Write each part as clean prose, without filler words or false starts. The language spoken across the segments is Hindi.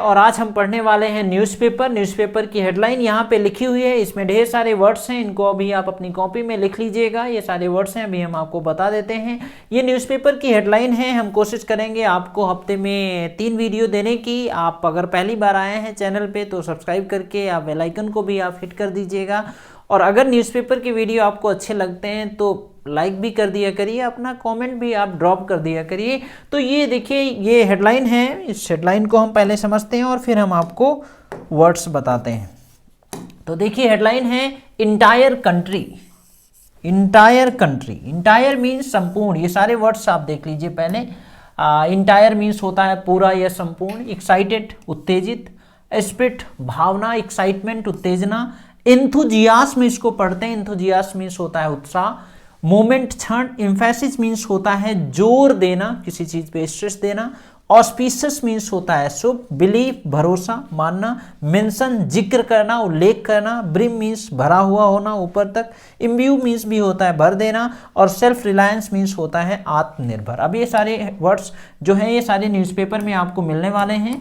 और आज हम पढ़ने वाले हैं न्यूज़पेपर। न्यूज़पेपर की हेडलाइन यहाँ पे लिखी हुई है, इसमें ढेर सारे वर्ड्स हैं, इनको अभी आप अपनी कॉपी में लिख लीजिएगा। ये सारे वर्ड्स हैं, अभी हम आपको बता देते हैं। ये न्यूज़पेपर की हेडलाइन है। हम कोशिश करेंगे आपको हफ्ते में 3 वीडियो देने की। आप अगर पहली बार आए हैं चैनल पे तो सब्सक्राइब करके आप बेल आइकन को भी आप हिट कर दीजिएगा। और अगर न्यूज़पेपर के वीडियो आपको अच्छे लगते हैं तो लाइक भी कर दिया करिए, अपना कमेंट भी आप ड्रॉप कर दिया करिए। तो ये देखिए, ये हेडलाइन है। इस हेडलाइन को हम पहले समझते हैं और फिर हम आपको वर्ड्स बताते हैं। तो देखिए, हेडलाइन है entire country. Entire country, entire means संपूर्ण। ये सारे वर्ड्स आप देख लीजिए पहले। इंटायर मीन्स होता है पूरा या संपूर्ण। एक्साइटेड, उत्तेजित। स्पिरिट, भावना, एक्साइटमेंट, उत्तेजना। एंथुजियास्म इसको पढ़ते हैं। एंथुजियास्म मीन्स होता है उत्साह। मोमेंट, क्षण। एम्फेसिस मीन्स होता है जोर देना, किसी चीज पे स्ट्रेस देना। ऑस्पिशियस मीन्स होता है शुभ। बिलीव, भरोसा, मानना। मेंशन, जिक्र करना, उल्लेख करना। ब्रिम मीन्स भरा हुआ होना, ऊपर तक। इम्ब्यू मीन्स भी होता है भर देना। और सेल्फ रिलायंस मीन्स होता है आत्मनिर्भर। अब ये सारे वर्ड्स जो हैं ये सारे न्यूज़पेपर में आपको मिलने वाले हैं।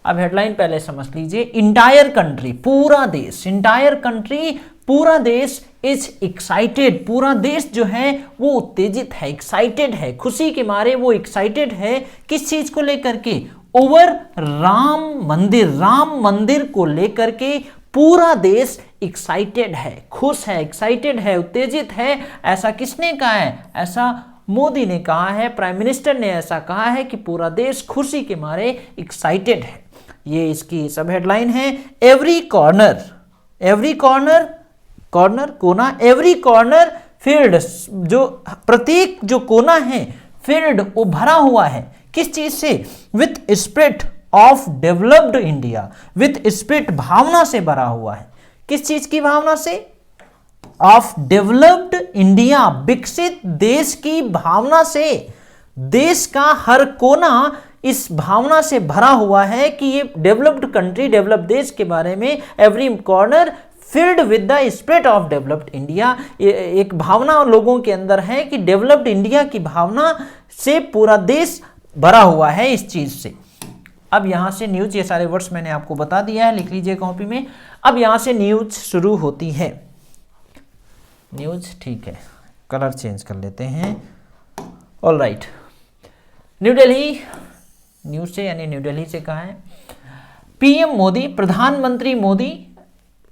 अब हेडलाइन पहले समझ लीजिए। इंटायर कंट्री, पूरा देश। इंटायर कंट्री, पूरा देश इज एक्साइटेड। पूरा देश जो है वो उत्तेजित है, एक्साइटेड है, खुशी के मारे वो एक्साइटेड है। किस चीज को लेकर के? ओवर राम मंदिर। राम मंदिर को लेकर के पूरा देश एक्साइटेड है, खुश है, एक्साइटेड है, उत्तेजित है। ऐसा किसने कहा है? ऐसा मोदी ने कहा है, प्राइम मिनिस्टर ने ऐसा कहा है कि पूरा देश खुशी के मारे एक्साइटेड है। ये इसकी सब हेडलाइन है। Every corner, every corner, corner कोना। एवरी कॉर्नर फील्ड, जो प्रत्येक जो कोना है फील्ड वो भरा हुआ है। किस चीज से? With spirit of developed India. With spirit, भावना से भरा हुआ है। किस चीज की भावना से? ऑफ डेवलप्ड इंडिया, विकसित देश की भावना से। देश का हर कोना इस भावना से भरा हुआ है कि ये डेवलप्ड कंट्री, डेवलप्ड देश के बारे में। Every corner filled with the spirit of developed India. एक भावना लोगों के अंदर है कि डेवलप्ड इंडिया की भावना से पूरा देश भरा हुआ है इस चीज से। अब यहां से न्यूज, ये सारे वर्ड्स मैंने आपको बता दिया है, लिख लीजिए कॉपी में। अब यहां से न्यूज शुरू होती है। न्यूज, ठीक है, कलर चेंज कर लेते हैं। All right. New Delhi, news से यानी न्यू दिल्ली से कहा है। पीएम मोदी, प्रधानमंत्री Modi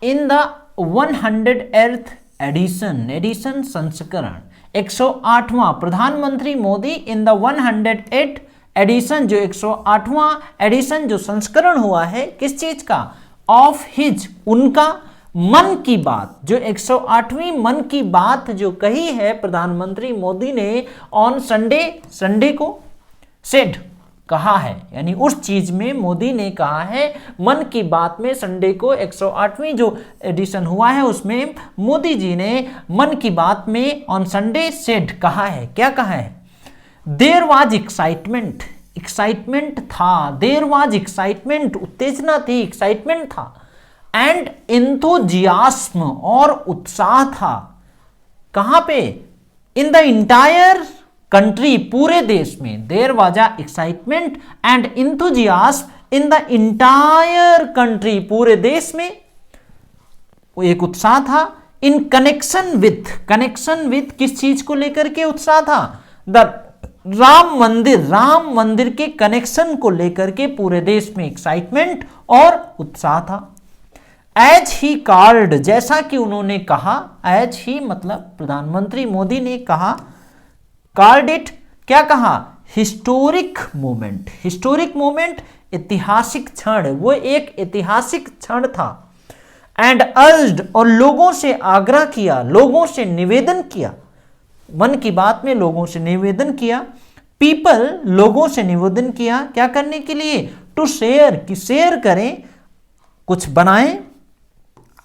in the 108th edition, edition संस्करण 108वां। प्रधानमंत्री मोदी इन द 108 एडिशन, जो 108वां एडिशन जो संस्करण हुआ है किस चीज का? ऑफ हिज, उनका मन की बात। जो 108वीं मन की बात जो कही है प्रधानमंत्री मोदी ने ऑन संडे, संडे को सेड, कहा है, यानी उस चीज में मोदी ने कहा है मन की बात में। संडे को 108वीं जो एडिशन हुआ है उसमें मोदी जी ने मन की बात में ऑन संडे सेड, कहा है। क्या कहा है? देयर वाज एक्साइटमेंट, एक्साइटमेंट था। देयर वाज एक्साइटमेंट, उत्तेजना थी, एक्साइटमेंट था। एंड एंथुजियास्म, और उत्साह था। कहां पे? इन द इंटायर कंट्री, पूरे देश में। There was excitement and enthusiasm in the entire country, पूरे देश में वो एक उत्साह था। In connection with, connection with किस चीज को लेकर के उत्साह था? द राम मंदिर, राम मंदिर के कनेक्शन को लेकर के पूरे देश में एक्साइटमेंट और उत्साह था। एज ही कॉल्ड, जैसा कि उन्होंने कहा। एज ही मतलब प्रधानमंत्री मोदी ने कहा। कॉल्ड इट, क्या कहा? Historic moment. हिस्टोरिक मोमेंट, ऐतिहासिक क्षण, वो एक ऐतिहासिक क्षण था। एंड अर्ज्ड, और लोगों से आग्रह किया, लोगों से निवेदन किया। मन की बात में लोगों से निवेदन किया। पीपल, लोगों से निवेदन किया, क्या करने के लिए? टू शेयर, कि शेयर करें, कुछ बनाएं।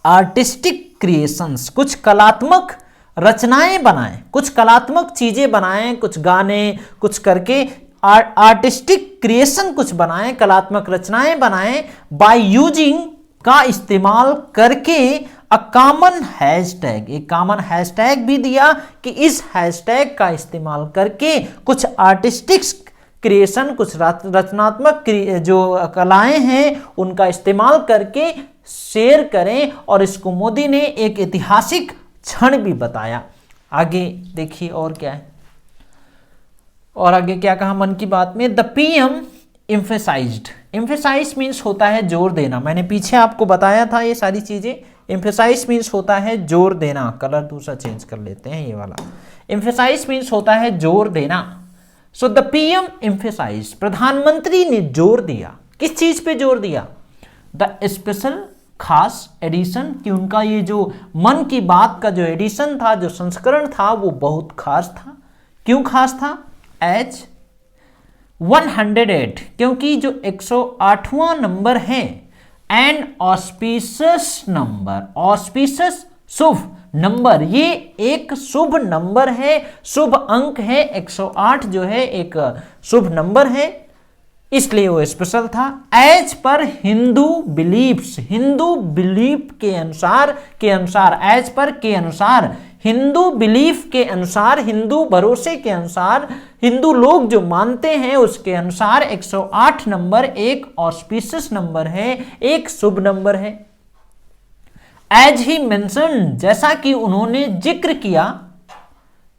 आर्टिस्टिक क्रिएशंस, कुछ कलात्मक रचनाएं बनाएं, कुछ कलात्मक चीजें बनाएं, कुछ गाने, कुछ करके आर्टिस्टिक क्रिएशन कुछ बनाएं, कलात्मक रचनाएं बनाएं। बाय यूजिंग, का इस्तेमाल करके। अ कॉमन हैशटैग, एक कॉमन हैशटैग भी दिया कि इस हैशटैग का इस्तेमाल करके कुछ आर्टिस्टिक क्रिएशन, कुछ रचनात्मक जो कलाएं हैं उनका इस्तेमाल करके शेयर करें। और इसको मोदी ने एक ऐतिहासिक क्षण भी बताया। आगे देखिए और क्या है, और आगे क्या कहा मन की बात में, the PM emphasized. Emphasize means होता है जोर देना, मैंने पीछे आपको बताया था ये सारी चीजें। एम्फेसाइज मीन्स होता है जोर देना, कलर दूसरा चेंज कर लेते हैं ये वाला। एम्फेसाइज मीन्स होता है जोर देना। सो द पीएम एम्फेसाइज, प्रधानमंत्री ने जोर दिया, किस चीज पे जोर दिया, द स्पेशल, खास एडिशन, कि उनका ये जो मन की बात का जो एडिशन था, जो संस्करण था, वो बहुत खास था। क्यों खास था, एज 108, क्योंकि जो 108वां नंबर है, एन ऑस्पिशियस नंबर, ऑस्पिशियस शुभ नंबर, ये एक शुभ नंबर है, शुभ अंक है, 108 जो है एक शुभ नंबर है, इसलिए वो स्पेशल था। As per Hindu beliefs, Hindu belief के अनुसार, एज पर के अनुसार, हिंदू बिलीफ के अनुसार, हिंदू भरोसे के अनुसार, हिंदू लोग जो मानते हैं उसके अनुसार 108 नंबर एक ऑस्पिशियस नंबर है, एक शुभ नंबर है। एज ही मेंशन, जैसा कि उन्होंने जिक्र किया,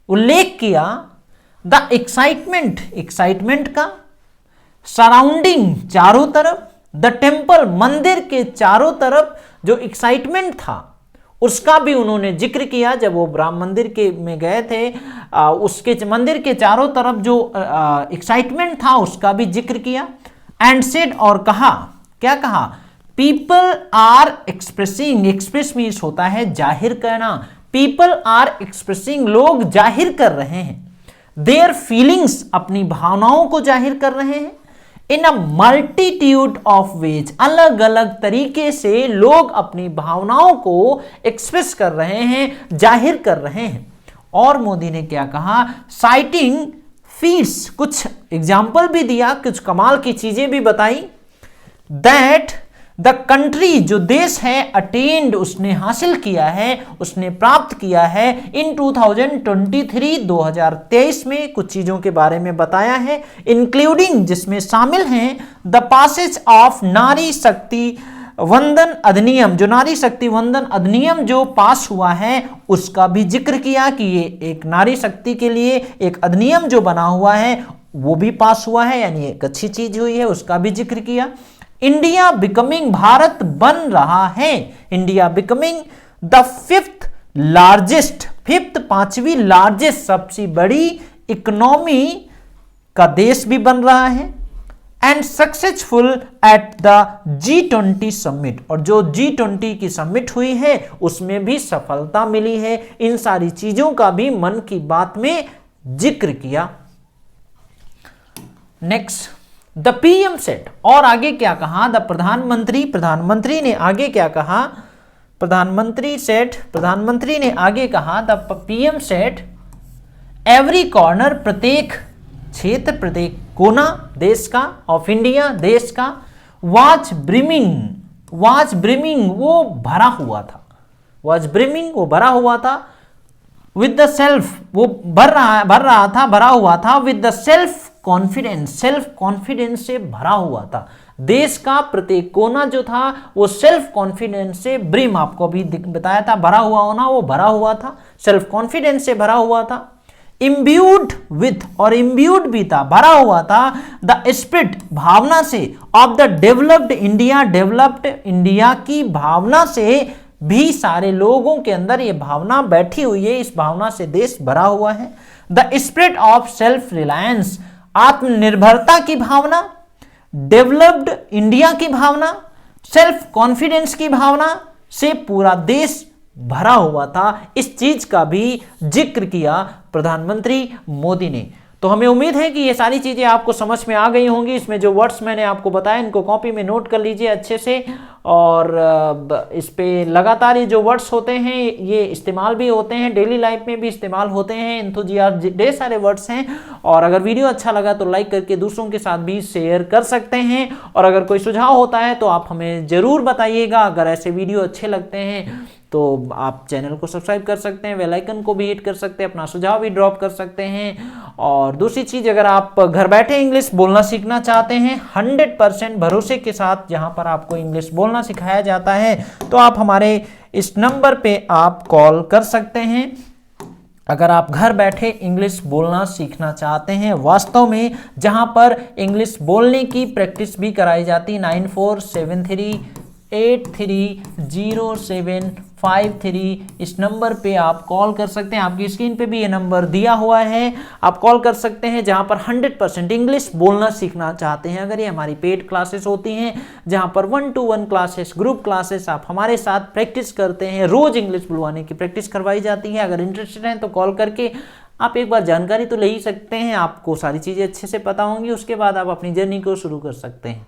उल्लेख किया, द एक्साइटमेंट, एक्साइटमेंट का, सराउंडिंग, चारों तरफ, द टेम्पल, मंदिर के चारों तरफ जो एक्साइटमेंट था उसका भी उन्होंने जिक्र किया। जब वो राम मंदिर के में गए थे, उसके मंदिर के चारों तरफ जो एक्साइटमेंट था उसका भी जिक्र किया। एंड सेड, और कहा, क्या कहा, people are expressing, express means होता है जाहिर करना, पीपल आर एक्सप्रेसिंग, लोग जाहिर कर रहे हैं, देयर फीलिंग्स, अपनी भावनाओं को जाहिर कर रहे हैं, इन अ मल्टीट्यूड ऑफ वेज, अलग अलग तरीके से लोग अपनी भावनाओं को एक्सप्रेस कर रहे हैं, जाहिर कर रहे हैं। और मोदी ने क्या कहा, साइटिंग फीट्स, कुछ एग्जाम्पल भी दिया, कुछ कमाल की चीजें भी बताई, दैट द कंट्री, जो देश है, अटेंड, उसने हासिल किया है, उसने प्राप्त किया है, इन 2023, 2023 में कुछ चीजों के बारे में बताया है, इंक्लूडिंग, जिसमें शामिल हैं, द पासेज ऑफ नारी शक्ति वंदन अधिनियम, जो नारी शक्ति वंदन अधिनियम जो पास हुआ है उसका भी जिक्र किया कि ये एक नारी शक्ति के लिए एक अधिनियम जो बना हुआ है वो भी पास हुआ है, यानी एक अच्छी चीज हुई है, उसका भी जिक्र किया। इंडिया बिकमिंग, भारत बन रहा है, India becoming the fifth largest, fifth, पांचवी लार्जेस्ट, सबसे बड़ी इकोनॉमी का देश भी बन रहा है। And successful at the G20 summit, और जो G20 की समिट हुई है उसमें भी सफलता मिली है। इन सारी चीजों का भी मन की बात में जिक्र किया। नेक्स्ट, द पीएम सेट, और आगे क्या कहा, द प्रधानमंत्री ने आगे क्या कहा, प्रधानमंत्री ने आगे कहा, the PM set every corner, प्रत्येक क्षेत्र, प्रत्येक कोना देश का, ऑफ इंडिया, देश का, वाज ब्रिमिंग, वो भरा हुआ था, वाज ब्रिमिंग, वो भरा हुआ था, विद द सेल्फ, वो भरा हुआ था, विद द सेल्फ कॉन्फिडेंस से भरा हुआ था। देश का प्रत्येक कोना जो था वो सेल्फ कॉन्फिडेंस से, ब्रिम आपको अभी बताया था, भरा हुआ होना, वो भरा हुआ था, सेल्फ कॉन्फिडेंस से भरा हुआ था। इम्ब्यूड विथ, और इम्ब्यूड भी था, भरा हुआ था, द स्पिरिट, भावना से, ऑफ द डेवलप्ड इंडिया की भावना से भी सारे लोगों के अंदर ये भावना बैठी हुई है, इस भावना से देश भरा हुआ है। The spirit of self reliance, आत्मनिर्भरता की भावना, डेवलप्ड इंडिया की भावना, सेल्फ कॉन्फिडेंस की भावना से पूरा देश भरा हुआ था। इस चीज का भी जिक्र किया प्रधानमंत्री मोदी ने। तो हमें उम्मीद है कि ये सारी चीजें आपको समझ में आ गई होंगी। इसमें जो वर्ड्स मैंने आपको बताया इनको कॉपी में नोट कर लीजिए अच्छे से, और इस पे लगातार ये जो वर्ड्स होते हैं ये इस्तेमाल भी होते हैं, डेली लाइफ में भी इस्तेमाल होते हैं, एंथुजियाज्म, ढेर सारे वर्ड्स हैं। और अगर वीडियो अच्छा लगा तो लाइक करके दूसरों के साथ भी शेयर कर सकते हैं, और अगर कोई सुझाव होता है तो आप हमें ज़रूर बताइएगा। अगर ऐसे वीडियो अच्छे लगते हैं तो आप चैनल को सब्सक्राइब कर सकते हैं, बेल आइकन को भी हिट कर सकते हैं, अपना सुझाव भी ड्रॉप कर सकते हैं। और दूसरी चीज़, अगर आप घर बैठे इंग्लिश बोलना सीखना चाहते हैं 100% भरोसे के साथ जहां पर आपको इंग्लिश बोलना सिखाया जाता है, तो आप हमारे इस नंबर पे आप कॉल कर सकते हैं। अगर आप घर बैठे इंग्लिश बोलना सीखना चाहते हैं वास्तव में, जहां पर इंग्लिश बोलने की प्रैक्टिस भी कराई जाती, 9473830753 इस नंबर पे आप कॉल कर सकते हैं। आपकी स्क्रीन पे भी ये नंबर दिया हुआ है, आप कॉल कर सकते हैं जहां पर 100% इंग्लिश बोलना सीखना चाहते हैं। अगर ये हमारी पेड क्लासेस होती हैं जहां पर 1-to-1 क्लासेस, ग्रुप क्लासेस आप हमारे साथ प्रैक्टिस करते हैं, रोज इंग्लिश बुलवाने की प्रैक्टिस करवाई जाती है। अगर इंटरेस्टेड हैं तो कॉल करके आप एक बार जानकारी तो ले ही सकते हैं, आपको सारी चीज़ें अच्छे से पता होंगी, उसके बाद आप अपनी जर्नी को शुरू कर सकते हैं।